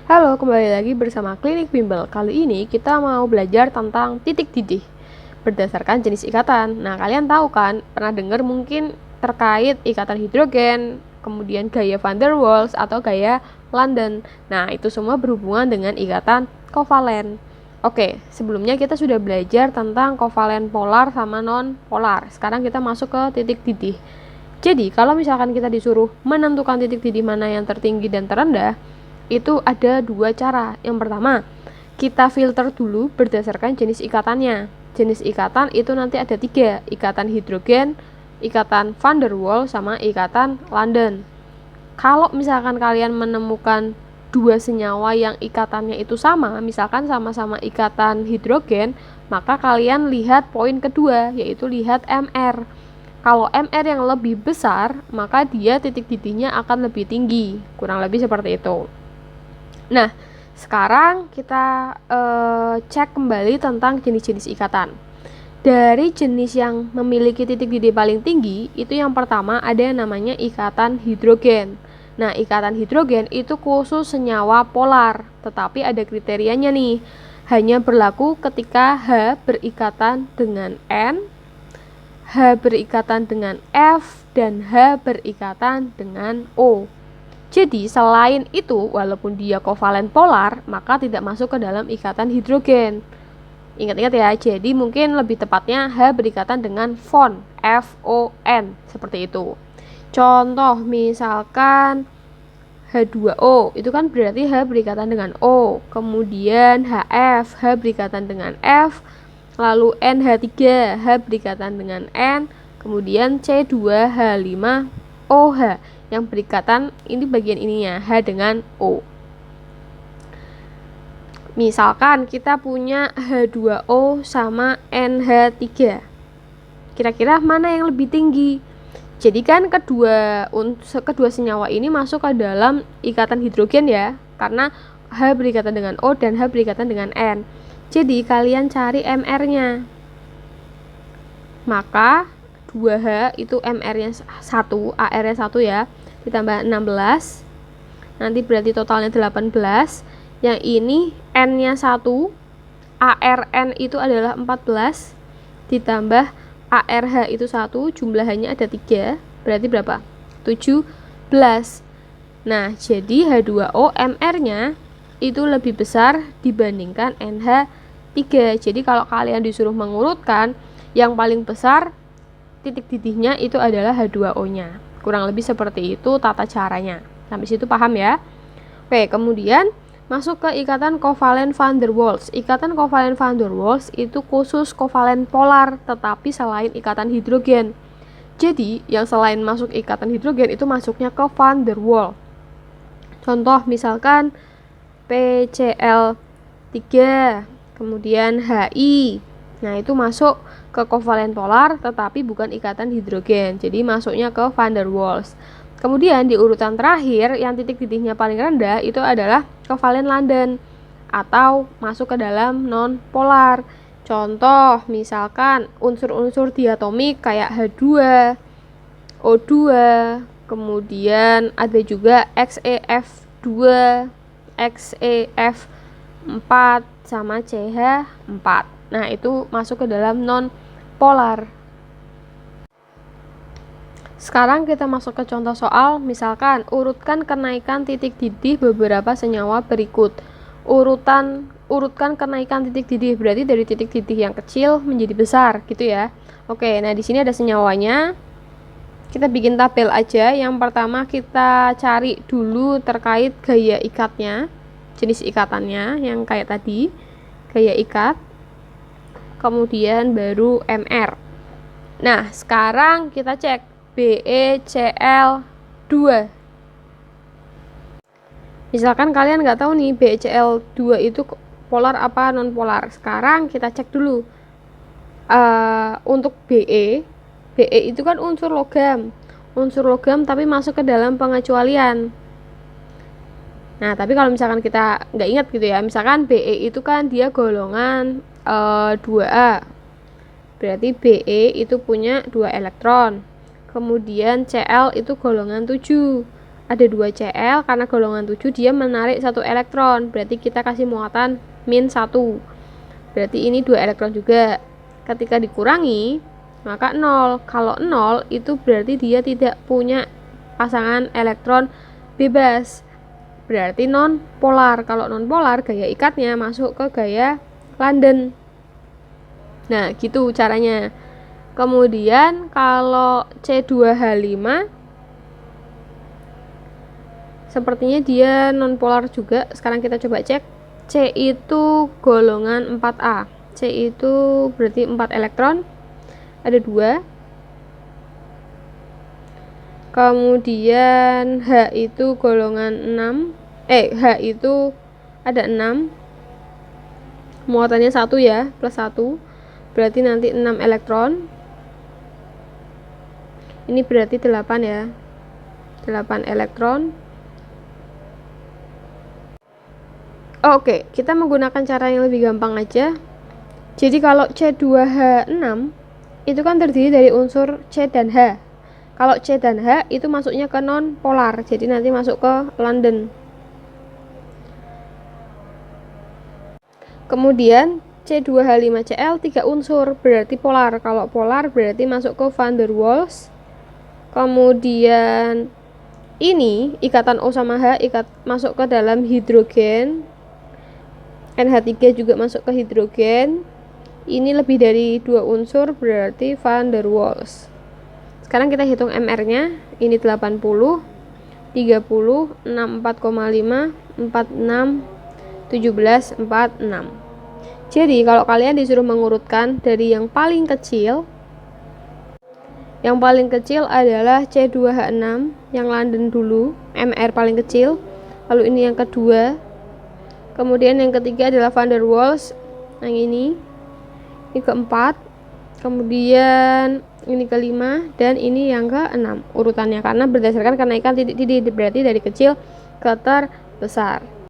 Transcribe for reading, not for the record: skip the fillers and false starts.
Halo, kembali lagi bersama Klinik Bimbel. Kali ini kita mau belajar tentang titik didih berdasarkan jenis ikatan. Nah, kalian tahu kan, pernah dengar mungkin terkait ikatan hidrogen, kemudian gaya van der Waals atau gaya London. Nah, itu semua berhubungan dengan ikatan kovalen. Oke, sebelumnya kita sudah belajar tentang kovalen polar sama non polar. Sekarang kita masuk ke titik didih. Jadi, kalau misalkan kita disuruh menentukan titik didih mana yang tertinggi dan terendah, itu ada dua cara. Yang pertama, kita filter dulu berdasarkan jenis ikatannya. Jenis ikatan itu nanti ada 3, ikatan hidrogen, ikatan van der Waals, sama ikatan London. Kalau misalkan kalian menemukan dua senyawa yang ikatannya itu sama, misalkan sama-sama ikatan hidrogen, maka kalian lihat poin kedua, yaitu lihat MR. Kalau MR yang lebih besar, maka dia titik didihnya akan lebih tinggi. Kurang lebih seperti itu. Nah, sekarang kita cek kembali tentang jenis-jenis ikatan. Dari jenis yang memiliki titik didih paling tinggi, itu yang pertama ada yang namanya ikatan hidrogen. Nah, ikatan hidrogen itu khusus senyawa polar, tetapi ada kriterianya nih. Hanya berlaku ketika H berikatan dengan N, H berikatan dengan F, dan H berikatan dengan O. Jadi, selain itu, walaupun dia kovalen polar, maka tidak masuk ke dalam ikatan hidrogen. Ingat-ingat ya, jadi mungkin lebih tepatnya H berikatan dengan FON, F-O-N, seperti itu. Contoh, misalkan H2O, itu kan berarti H berikatan dengan O. Kemudian HF, H berikatan dengan F. Lalu NH3, H berikatan dengan N. Kemudian C2H5OH. Yang berikatan ini bagian ininya, H dengan O. Misalkan kita punya H2O sama NH3. Kira-kira mana yang lebih tinggi? Jadi kan kedua senyawa ini masuk ke dalam ikatan hidrogen ya, karena H berikatan dengan O dan H berikatan dengan N. Jadi kalian cari MR-nya. Maka 2H itu MR-nya 1, AR-nya 1 ya, ditambah 16, nanti berarti totalnya 18. Yang ini N-nya 1, ARN itu adalah 14, ditambah ARH itu 1, jumlahnya ada 3, berarti berapa? 17. Nah, jadi H2O MR-nya itu lebih besar dibandingkan NH3. Jadi kalau kalian disuruh mengurutkan, yang paling besar titik didihnya itu adalah H2O-nya. Kurang lebih seperti itu tata caranya. Sampai situ paham ya? Oke, kemudian masuk ke ikatan kovalen van der Waals. Ikatan kovalen van der Waals itu khusus kovalen polar, tetapi selain ikatan hidrogen. Jadi, yang selain masuk ikatan hidrogen itu masuknya ke van der Waals. Contoh misalkan PCl3, kemudian HI. Nah, itu masuk ke kovalen polar tetapi bukan ikatan hidrogen. Jadi masuknya ke van der Waals. Kemudian di urutan terakhir yang titik didihnya paling rendah itu adalah kovalen London atau masuk ke dalam non polar. Contoh misalkan unsur-unsur diatomik kayak H2, O2, kemudian ada juga XeF2, XeF4 sama CH4. Nah, itu masuk ke dalam non-polar. Sekarang kita masuk ke contoh soal, misalkan urutkan kenaikan titik didih beberapa senyawa berikut. Urutkan kenaikan titik didih, berarti dari titik didih yang kecil menjadi besar, gitu ya. Oke, nah di sini ada senyawanya. Kita bikin tabel aja. Yang pertama kita cari dulu terkait gaya ikatnya, jenis ikatannya yang kayak tadi, gaya ikat. Kemudian baru MR. Nah, sekarang kita cek BeCl2. Misalkan kalian nggak tahu nih BeCl2 itu polar apa non polar. Sekarang kita cek dulu. Untuk Be itu kan unsur logam tapi masuk ke dalam pengecualian. Nah, tapi kalau misalkan kita nggak ingat gitu ya, misalkan Be itu kan dia golongan 2A, berarti Be itu punya 2 elektron. Kemudian Cl itu golongan 7, ada 2 Cl, karena golongan 7 dia menarik 1 elektron, berarti kita kasih muatan -1. Berarti ini 2 elektron juga. Ketika dikurangi, maka 0. Kalau 0 itu berarti dia tidak punya pasangan elektron bebas. Berarti non polar. Kalau non polar, gaya ikatnya masuk ke gaya London. Nah, gitu caranya. Kemudian kalau C2H5 sepertinya dia non polar juga. Sekarang kita coba cek. C itu golongan 4A. C itu berarti 4 elektron. Ada 2. Kemudian H itu golongan 6. H itu ada 6. Muatannya 1 ya, plus 1. Berarti nanti 6 elektron. Ini berarti 8 ya. 8 elektron. Oke, kita menggunakan cara yang lebih gampang aja. Jadi kalau C2H6 itu kan terdiri dari unsur C dan H. Kalau C dan H itu masuknya ke non polar, jadi nanti masuk ke London. Kemudian C2H5Cl 3 unsur, berarti polar. Kalau polar berarti masuk ke van der Waals. Kemudian ini ikatan O sama H masuk ke dalam hidrogen. NH3 juga masuk ke hidrogen. Ini lebih dari 2 unsur, berarti van der Waals. Sekarang kita hitung MR-nya. Ini 80, 30, 64,5, 46, 17, 46. Jadi kalau kalian disuruh mengurutkan dari yang paling kecil, yang paling kecil adalah C2H6 yang London dulu, MR paling kecil. Lalu ini yang kedua. Kemudian yang ketiga adalah van der Waals, yang ini keempat, kemudian ini kelima, dan ini yang keenam urutannya, karena berdasarkan kenaikan titik-titik, berarti dari kecil ke terbesar.